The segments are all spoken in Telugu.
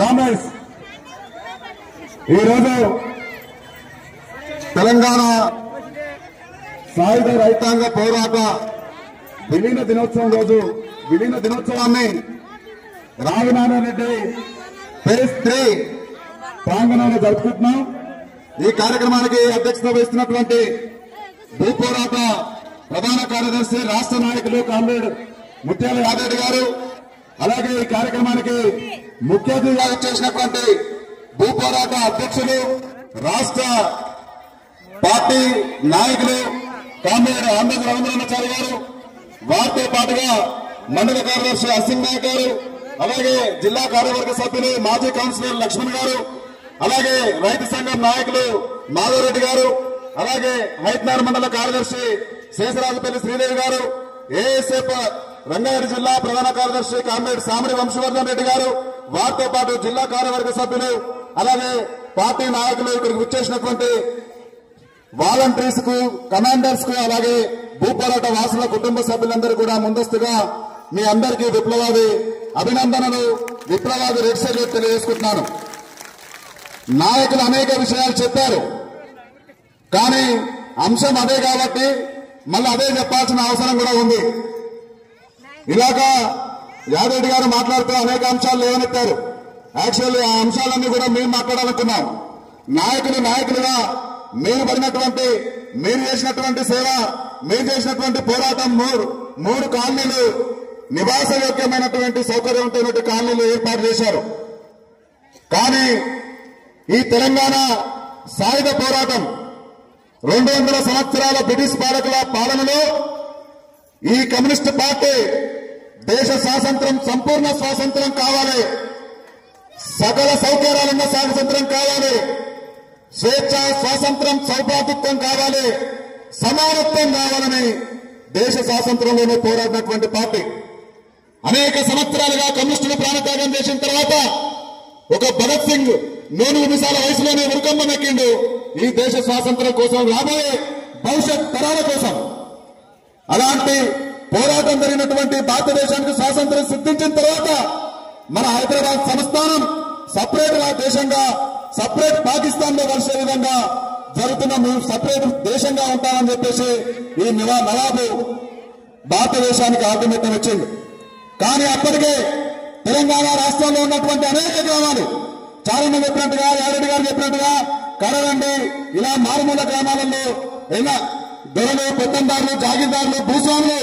కాంగ్రెస్ ఈరోజు తెలంగాణ సాయుధ రైతాంగ పోరాట విలీన దినోత్సవం రోజు విలీన దినోత్సవాన్ని రావినారాయణరెడ్డి ఫేజ్ 3 ప్రాంగణంలో జరుపుకుంటున్నాం. ఈ కార్యక్రమానికి అధ్యక్షత వహిస్తున్నటువంటి భూ పోరాట ప్రధాన కార్యదర్శి రాష్ట్ర నాయకులు కామ్రేడ్ ముత్యాల యాదరెడ్డి గారు, అలాగే ఈ కార్యక్రమానికి ముఖ్య అతిథిగా చేసినటువంటి భూ పోరాట అధ్యక్షులు రాష్ట్ర పార్టీ నాయకులు కామ్రేడ్ ఆంధ్ర రవీంద్రనాచారి గారు, వారితో పాటుగా మండల కార్యదర్శి అసింగ్ నాయక్ గారు, అలాగే జిల్లా కార్యవర్గ సభ్యులు మాజీ కౌన్సిలర్ లక్ష్మణ్ గారు, అలాగే రైతు సంఘం నాయకులు మాధవరెడ్డి గారు, అలాగే హైట్నార్ మండల కార్యదర్శి శేషరాజపల్లి శ్రీదేవి గారు, ఏఎస్ఎఫ్ రంగారెడ్డి జిల్లా ప్రధాన కార్యదర్శి కామ్రేడ్ సామిడి వంశవర్ధన్ రెడ్డి గారు, వారితో పాటు జిల్లా కార్యవర్గ సభ్యులు, అలాగే పార్టీ నాయకులు, ఇక్కడికి వచ్చేసినటువంటి వాలంటీర్స్ కు, కమాండర్స్ కు, అలాగే భూపోరాట వాసుల కుటుంబ సభ్యులందరూ కూడా ముందస్తుగా మీ అందరికీ విప్లవాది అభినందనలు, విప్లవాది రెడ్ సల్యూట్ తెలియజేసుకుంటున్నాను. నాయకులు అనేక విషయాలు చెప్పారు, కానీ అంశం అదే కాబట్టి మళ్ళీ అదే చెప్పాల్సిన అవసరం కూడా ఉంది. ఇలాగా యాదరెడ్డి గారు మాట్లాడుతూ అనేక అంశాలు లేవనెత్తారు. యాక్చువల్లీ ఆ అంశాలన్నీ కూడా మేము మాట్లాడాలనుకున్నాం. నాయకులుగా మీరు పడినటువంటి, మీరు చేసినటువంటి సేవ, మీరు చేసినటువంటి పోరాటం, మూడు కాలనీలు నివాసయోగ్యమైనటువంటి సౌకర్యవంతమైనటువంటి కాలనీలు ఏర్పాటు చేశారు. కానీ ఈ తెలంగాణ సాయుధ పోరాటం 200 సంవత్సరాల బ్రిటిష్ పాలకుల పాలనలో ఈ కమ్యూనిస్టు పార్టీ దేశ స్వాతంత్రం, సంపూర్ణ స్వాతంత్రం కావాలి, సకల సౌకర్యాలున్న స్వాతంత్రం కావాలి, స్వేచ్ఛ, స్వాతంత్రం, సౌభాతృత్వం కావాలి, సమానత్వం కావాలని దేశ స్వాతంత్రంలోనే పోరాడినటువంటి పార్టీ. అనేక సంవత్సరాలుగా కమ్యూనిస్టులు ప్రాణత్యాగం చేసిన తర్వాత ఒక భగత్ సింగ్ 9 నిమిషాల వయసులోనే ఉరుకంబం ఎక్కిండు ఈ దేశ స్వాతంత్రం కోసం, రాబోయే భవిష్యత్ తరాల కోసం. అలాంటి పోరాటం జరిగినటువంటి భారతదేశానికి స్వాతంత్రం సిద్ధించిన తర్వాత మన హైదరాబాద్ సంస్థానం సపరేట్ దేశంగా, సపరేట్ పాకిస్తాన్ లో కలిసే విధంగా జరుగుతున్న, మేము సపరేట్ దేశంగా ఉంటామని చెప్పేసి ఈ నవాబు భారతదేశానికి ఆర్గ్యుమెంట్ వచ్చింది. కానీ అప్పటికే తెలంగాణ రాష్ట్రంలో ఉన్నటువంటి అనేక గ్రామాలు, చాలా మంది చెప్పినట్టుగా, యాదరెడ్డి గారు చెప్పినట్టుగా కరవండి, ఇలా మారుమూల గ్రామాలలో అయినా దొరలు, పెత్తందారులు, జాగీర్దారులు, భూస్వాములు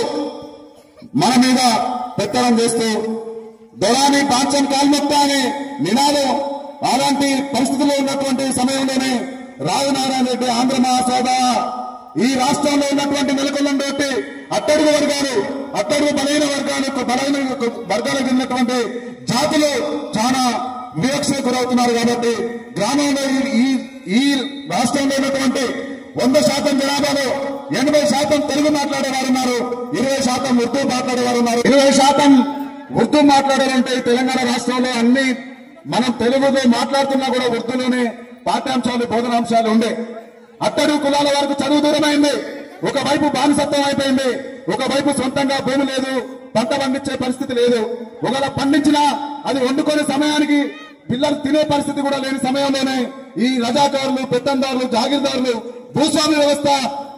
మన మీద పెత్తనం చేస్తూ దొరాని పాంచం కాల్మొక్తా అనే నినాదం, అలాంటి పరిస్థితుల్లో ఉన్నటువంటి సమయంలోనే రావినారాయణరెడ్డి ఆంధ్ర మహాసభ ఈ రాష్ట్రంలో ఉన్నటువంటి నెలకొన్నటువంటి అట్టడుగు వర్గాలు, అట్టడుగు బలహీన వర్గాలకు ఉన్నటువంటి జాతులు చాలా వివక్షకు గురవుతున్నారు. కాబట్టి గ్రామంలో ఈ రాష్ట్రంలో ఉన్నటువంటి 100% జనాభాలో 80% తెలుగు మాట్లాడేవారు ఉన్నారు, 20% ఉర్దూ మాట్లాడేవారు ఉన్నారు. 20% ఉర్దూ మాట్లాడారంటే తెలంగాణ రాష్ట్రంలో అన్ని మనం తెలుగులో మాట్లాడుతున్నా కూడా ఉర్దూలోనే పాఠ్యాంశాలు, బోధనాంశాలు ఉండే. అట్టడుగు కులాల వరకు చదువు దూరమైంది, ఒకవైపు బానిసత్వం అయిపోయింది, ఒకవైపు సొంతంగా భూమి లేదు, పంట పండించే పరిస్థితి లేదు. ఒకవేళ పండించినా అది వండుకునే సమయానికి పిల్లలు తినే పరిస్థితి కూడా లేని సమయంలోనే ఈ రజాకారులు, పెత్తందారులు, జాగీర్దారులు, భూస్వామి వ్యవస్థ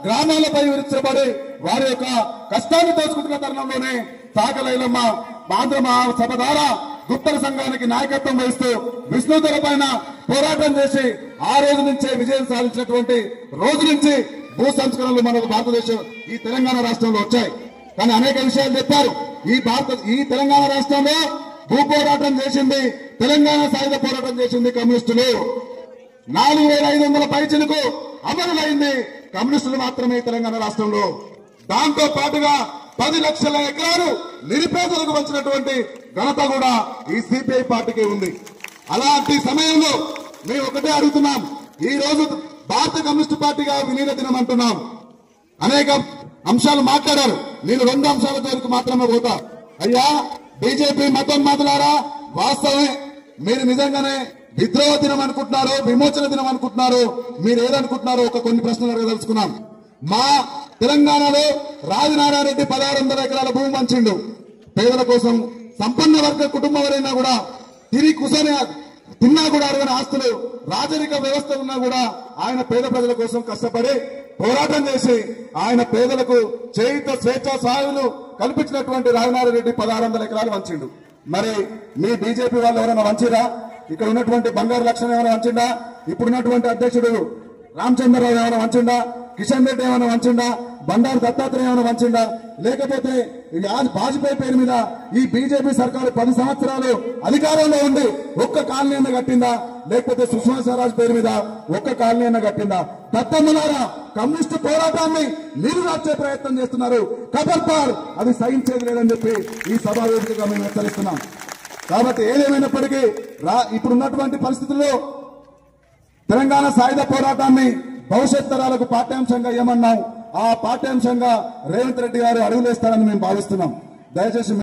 గ్రామాలపై విరుచబడి వారి యొక్క కష్టాన్ని దోచుకుంటున్న తరుణంలోనే సాకలైలమ్మ ఆంధ్ర మహాసభ ద్వారా గుప్తల సంఘానికి నాయకత్వం వహిస్తూ విష్ణుధర పైన పోరాటం చేసి ఆ రోజు నుంచే విజయం సాధించినటువంటి రోజు నుంచి భూ సంస్కరణలు మనకు భారతదేశం, ఈ తెలంగాణ రాష్ట్రంలో వచ్చాయి. కానీ అనేక విషయాలు చెప్పారు. ఈ తెలంగాణ రాష్ట్రంలో భూ పోరాటం చేసింది, తెలంగాణ సాయుధ పోరాటం చేసింది కమ్యూనిస్టులు. 4500 పైచిలకు అమరులైంది కమ్యూనిస్టులు మాత్రమే తెలంగాణ రాష్ట్రంలో. దాంతో పాటుగా 10 లక్షల ఎకరాలు నిరుపేదలకు వచ్చినటువంటి ఘనత కూడా ఈ సిపిఐ పార్టీకి ఉంది. అలాంటి సమయంలో మేము ఒకటే అడుగుతున్నాం, ఈ రోజు భారత కమ్యూనిస్టు పార్టీగా విలీన దినం అంటున్నాం. అనేక అంశాలు మాట్లాడారు, నేను 2 అంశాల వరకు మాత్రమే పోతా. అయ్యా, బీజేపీ మతోన్మాదులారా, వాస్తవమే మీరు నిజంగానే విద్రోహ దినం అనుకుంటున్నారు, విమోచన దినం అనుకుంటున్నారు, మీరు ఏదనుకుంటున్నారో కొన్ని ప్రశ్నలు అడగదలుచుకున్నాం. మా తెలంగాణలో రావినారాయణరెడ్డి 1600 ఎకరాల భూమి పంచిండు పేదల కోసం. సంపన్న వర్గ కుటుంబం ఎవరైనా కూడా తిరిగి కూర్చొని తిన్నా కూడా అరగని ఆస్తులు, రాజరిక వ్యవస్థ ఉన్నా కూడా ఆయన పేద ప్రజల కోసం కష్టపడి పోరాటం చేసి ఆయన పేదలకు చేయుత స్వేచ్ఛా సహాయాలు కల్పించినటువంటి రాజనారాయణ రెడ్డి 1600 ఎకరాలు వంచిండు. మరి మీ బీజేపీ వాళ్ళు ఎవరైనా వంచిరా? ఇక్కడ ఉన్నటువంటి బంగారు లక్ష్మణ్ ఏమైనా వంచిండా? ఇప్పుడున్నటువంటి అధ్యక్షుడు రామచంద్రరావు ఏమైనా వంచిండా? కిషన్ రెడ్డి ఏమైనా వంచిండా? బండారు దత్తాత్రేయ ఏమైనా వంచిండా? లేకపోతే వాజ్పేయి పేరు మీద ఈ బీజేపీ సర్కారు 10 సంవత్సరాలు అధికారంలో ఉండి ఒక్క కాలనీ అన్న కట్టిందా? లేకపోతే సుష్మా స్వరాజ్ పేరు మీద ఒక్క కాలనీ అన్న కట్టిందా? దత్తమ్మలారా, కమ్యూనిస్టు పోరాటాన్ని నీరు రాచే ప్రయత్నం చేస్తున్నారు. ఖబర్దార్, అది సహించేది లేదని చెప్పి ఈ సభా వేదికగా మేము హెచ్చరిస్తున్నాం. కాబట్టి ఏదేమైనప్పటికీ ఇప్పుడున్నటువంటి పరిస్థితుల్లో తెలంగాణ సాయుధ పోరాటాన్ని భవిష్యత్ తరాలకు పాఠ్యాంశంగా ఏమన్నాం, ఆ పాఠ్యాంశంగా రేవంత్ రెడ్డి గారు అడుగులేస్తారని మేము భావిస్తున్నాం. దయచేసి